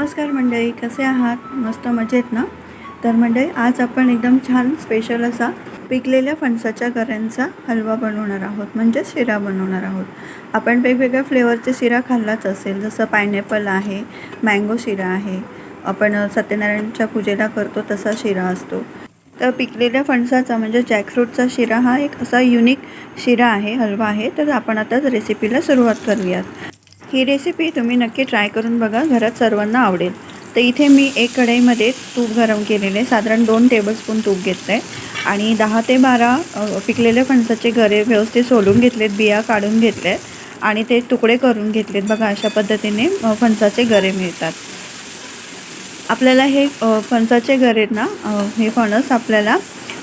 नमस्कार मंडळी, कसे आहात? मस्त मजेत ना? तर मंडळी, आज आपण एकदम छान स्पेशल असा पिकलेल्या फणसाच्या गऱ्यांचा हलवा बनवणार आहोत, म्हणजे शिरा बनवणार आहोत. आपण वेगवेगळ्या फ्लेवरचे शिरा खाल्लाच असेल, जसं पायनॅपल आहे, मँगो शिरा आहे, आपण सत्यनारायणच्या पूजेला करतो तसा शिरा असतो. तर पिकलेल्या फणसाचा म्हणजे जॅकफ्रूटचा शिरा हा एक असा युनिक शिरा आहे, हलवा आहे. तर आपण आता रेसिपीला सुरुवात करूयात. ही रेसिपी तुम्ही नक्की ट्राय करून बघा, घरात सर्वांना आवडेल. तर इथे मी एक कढईमध्ये तूप गरम केलेले, साधारण 2 टेबलस्पून तूप घेतलं आहे आणि 10 ते 12 पिकलेले फणसाचे गरे व्यवस्थित सोलून घेतलेत, बिया काढून घेतल्यात आणि ते तुकडे करून घेतलेत. बघा, अशा पद्धतीने फणसाचे गरे मिळतात. आपल्याला हे फणसाचे गरे ना, हे फणस आपल्याला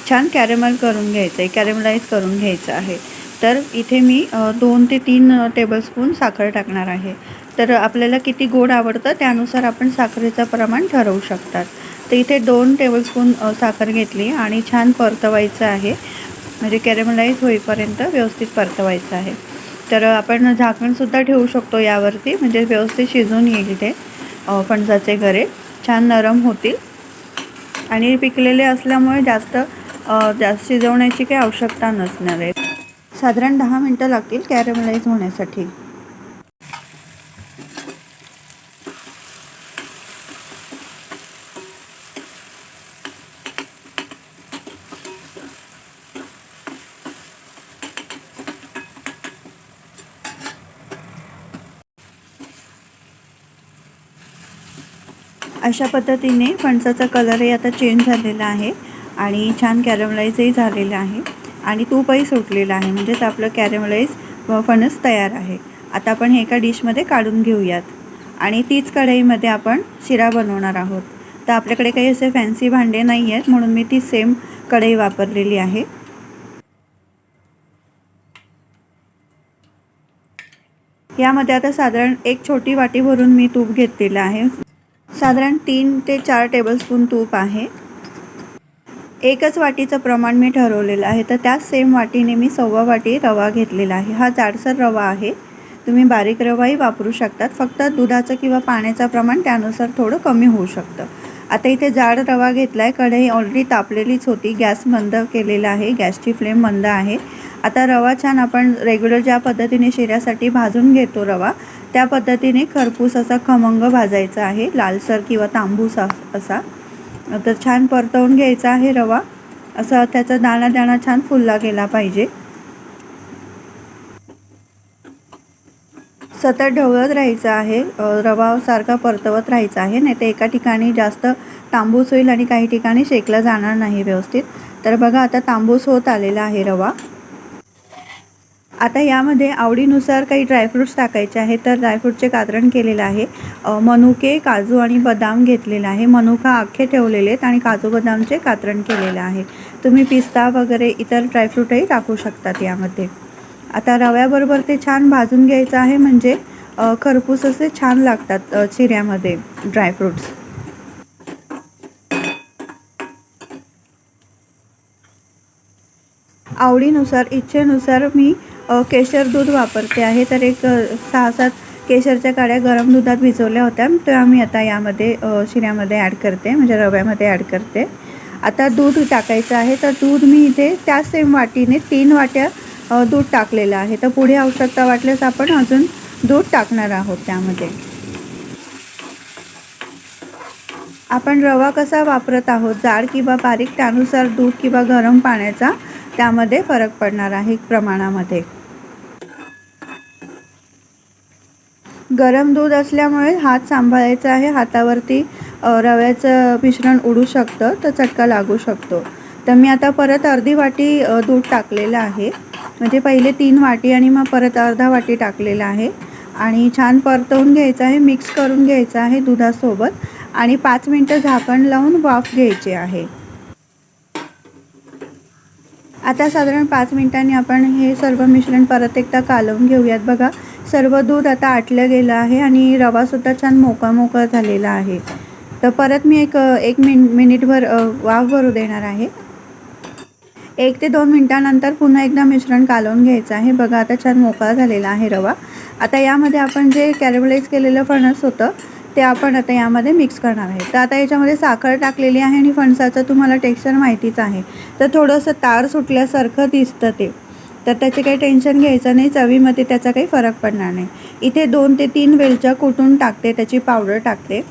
छान कॅरेमल करून घ्यायचं आहे, कॅरेमलाइज करून घ्यायचं आहे. तर इथे मी 2 ते 3 टेबलस्पून साखर टाकणार आहे. तर आपल्याला किती गोड आवडतं त्यानुसार आपण साखरेचं प्रमाण ठरवू शकतात. तर इथे 2 टेबलस्पून साखर घेतली आणि छान परतवायचं आहे, म्हणजे कॅरेमलाइज होईपर्यंत व्यवस्थित परतवायचं आहे. तर आपण झाकणसुद्धा ठेवू शकतो यावरती, म्हणजे व्यवस्थित शिजून येईल. इथे फणसाचे गरे छान नरम होतील आणि पिकलेले असल्यामुळे जास्त शिजवण्याची काही आवश्यकता नसणार आहे. साधारण 10 मिनटं लागतील कॅरेमलाइज होण्यासाठी. अशा पद्धतीने फणसाचा कलरही आता चेंज झालेला आहे आणि छान कॅरेमलाइजही झालेलं आहे आणि तूपही सुटलेलं आहे, म्हणजेच आपलं कॅरेमलाइज फणस तयार आहे. आता आपण हे एका डिशमध्ये काढून घेऊयात आणि तीच कढईमध्ये आपण शिरा बनवणार आहोत. तर आपल्याकडे काही असे फॅन्सी भांडे नाही आहेत, म्हणून मी ती सेम कढई वापरलेली आहे. यामध्ये आता साधारण एक छोटी वाटी भरून मी तूप घेतलेलं आहे. साधारण 3 ते 4 टेबलस्पून तूप आहे. एकच वाटीचं प्रमाण मी ठरवलेलं आहे, तर त्याच सेम वाटीने मी 1/4 वाटी रवा घेतलेला आहे. हा जाडसर रवा आहे, तुम्ही बारीक रवाही वापरू शकतात. फक्त दुधाचं किंवा पाण्याचं प्रमाण त्यानुसार थोडं कमी होऊ शकतं. आता इथे जाड रवा घेतला आहे. कढई ऑलरेडी तापलेलीच होती. गॅस बंद केलेला आहे, गॅसची फ्लेम मंद आहे. आता रवा छान आपण रेग्युलर ज्या पद्धतीने शिऱ्यासाठी भाजून घेतो रवा, त्या पद्धतीने खरपूस असा खमंग भाजायचा आहे, लालसर किंवा तांबूस असा. तर छान परतवून घ्यायचा आहे रवा, असा त्याचा दाणा दाणा छान फुलला गेला पाहिजे. सतत ढवळत राहायचं आहे, रवा सारखा परतवत राहायचा आहे, नाही तर एका ठिकाणी जास्त तांबूस होईल आणि काही ठिकाणी शेकला जाणार नाही व्यवस्थित. तर बघा, आता तांबूस होत आलेला आहे रवा. आता यामध्ये आवडीनुसार काही ड्रायफ्रूट्स टाकायचे आहे. तर ड्रायफ्रूटचे कातरण केलेलं आहे. मनुके, काजू आणि बदाम घेतलेला आहे. मनुका अख्खे ठेवलेले आहेत आणि काजू बदामचे कातरण केलेलं आहे. तुम्ही पिस्ता वगैरे इतर ड्रायफ्रूटही टाकू शकतात यामध्ये. आता रव्याबरोबर ते छान भाजून घ्यायचं आहे, म्हणजे खरपूस असे छान लागतात शिऱ्यामध्ये ड्रायफ्रूट्स. आवडीनुसार, इच्छेनुसार मी केशर दूध वापरते आहे. तर एक 6-7 केशरच्या काड्या गरम दुधात भिजवल्या होत्या, त्या मी आता यामध्ये शिऱ्यामध्ये ॲड करते, म्हणजे रव्यामध्ये ॲड करते. आता दूध टाकायचं आहे. तर दूध मी इथे त्या सेम वाटीने 3 वाट्या दूध टाकलेलं आहे. तर पुढे आवश्यकता वाटल्यास आपण अजून दूध टाकणार आहोत त्यामध्ये. आपण रवा कसा वापरत आहोत, जाड किंवा बारीक, त्यानुसार दूध किंवा गरम पाण्याचा त्यामध्ये फरक पडणार आहे प्रमाणामध्ये. गरम दूध असल्यामुळे हात सांभाळायचा आहे. हातावरती रव्याचं मिश्रण उडू शकतं, तर चटका लागू शकतो. तर मी आता परत अर्धी वाटी दूध टाकलेलं आहे, म्हणजे पहिले 3 वाटी आणि मग परत अर्धा वाटी टाकलेलं आहे आणि छान परतवून घ्यायचं आहे, मिक्स करून घ्यायचं आहे दुधासोबत आणि 5 मिनटं झाकण लावून वाफ घ्यायची आहे. आता साधारण 5 मिनिटांनी आपण हे सर्व मिश्रण परत एकदा कालवून घेऊयात. बघा, सर्व दूध आता आटलं गेलं आहे आणि रवासुद्धा छान मोकळा झालेला आहे. तर परत मी एक मिनिटभर वाफ भरू देणार आहे. 1 ते 2 मिनिटानंतर पुन्हा एकदा मिश्रण कालवून घ्यायचं आहे. बघा, आता छान मोकळा झालेला आहे रवा. आता यामध्ये आपण जे कॅरेमलाइज केलेलं फणस होतं ते आपण आता यामध्ये मिक्स करणार आहे। तर आता याच्यामध्ये साखर टाकलेली आहे आणि फणसाचं तुम्हाला टेक्स्चर माहितीच आहे, तर थोडंसं तार सुटल्यासारखं दिसतं ते, तर त्याचे काही टेन्शन घ्यायचं नाही, चवीमध्ये त्याचा काही फरक पडणार नाही। इथे 2 ते 3 वेलच्या कुटून टाकते, त्याची पावडर टाकते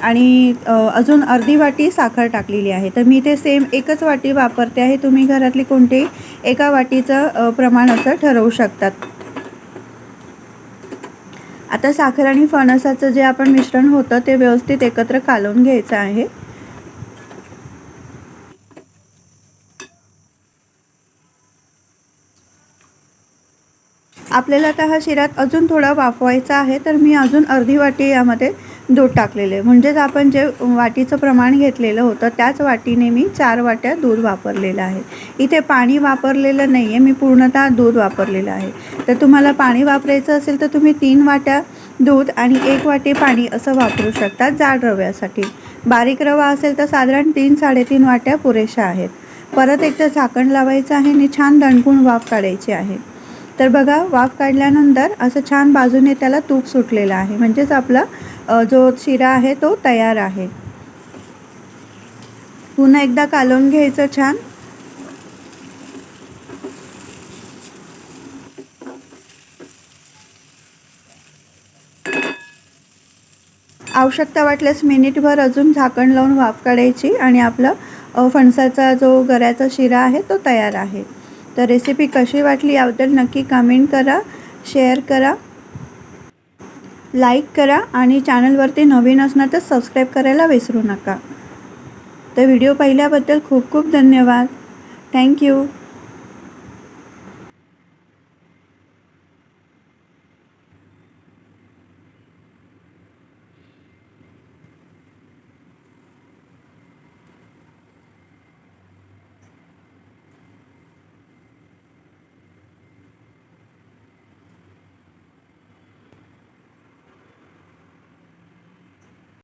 आणि अजून अर्धी वाटी साखर टाकलेली आहे। तर मी ते सेम एकच वाटी वापरते आहे, तुम्ही घरातली कोणतीही एका वाटीचं प्रमाण असं ठरवू शकतात। आता साखर आणि फणसाचं जे आपण मिश्रण होतं ते व्यवस्थित एकत्र कालवून घ्यायचं आहे। आपल्याला आता हा शिऱ्यात अजून थोडा वाफवायचा आहे, तर मी अजून अर्धी वाटी यामध्ये दूध टाकलेले आहे, म्हणजेच आपण जे वाटीचं प्रमाण घेतलेलं होतं त्याच वाटीने मी 4 वाट्या दूध वापरलेलं आहे। इथे पाणी वापरलेलं नाही आहे, मी पूर्णतः दूध वापरलेलं आहे। तर तुम्हाला पाणी वापरायचं असेल तर तुम्ही 3 वाट्या दूध आणि 1 वाटी पाणी असं वापरू शकता जाड रव्यासाठी। बारीक रवा असेल तर साधारण 3-3.5 वाट्या पुरेशा आहेत। परत एकदा झाकण लावायचं आहे आणि छान दणकून वाफ काढायची आहे। तर बघा, वाफ काढल्यानंतर असं छान बाजूने त्याला तूप सुटलेलं आहे, म्हणजेच आपला जो शिरा आहे तो तयार आहे। पुन्हा एकदा कालवून घ्यायचं छान। आवश्यकता वाटल्यास मिनिटभर अजून झाकण लावून वाफ काढायची आणि आपला फणसाचा जो गऱ्याचा शिरा आहे तो तयार आहे। तर रेसिपी कशी वाटली याबद्दल नक्की कमेंट करा, शेअर करा, लाईक करा आणि चॅनलवरती नवीन असणार तर सबस्क्राईब करायला विसरू नका। तर व्हिडिओ पाहिल्याबद्दल खूप खूप धन्यवाद। थँक्यू।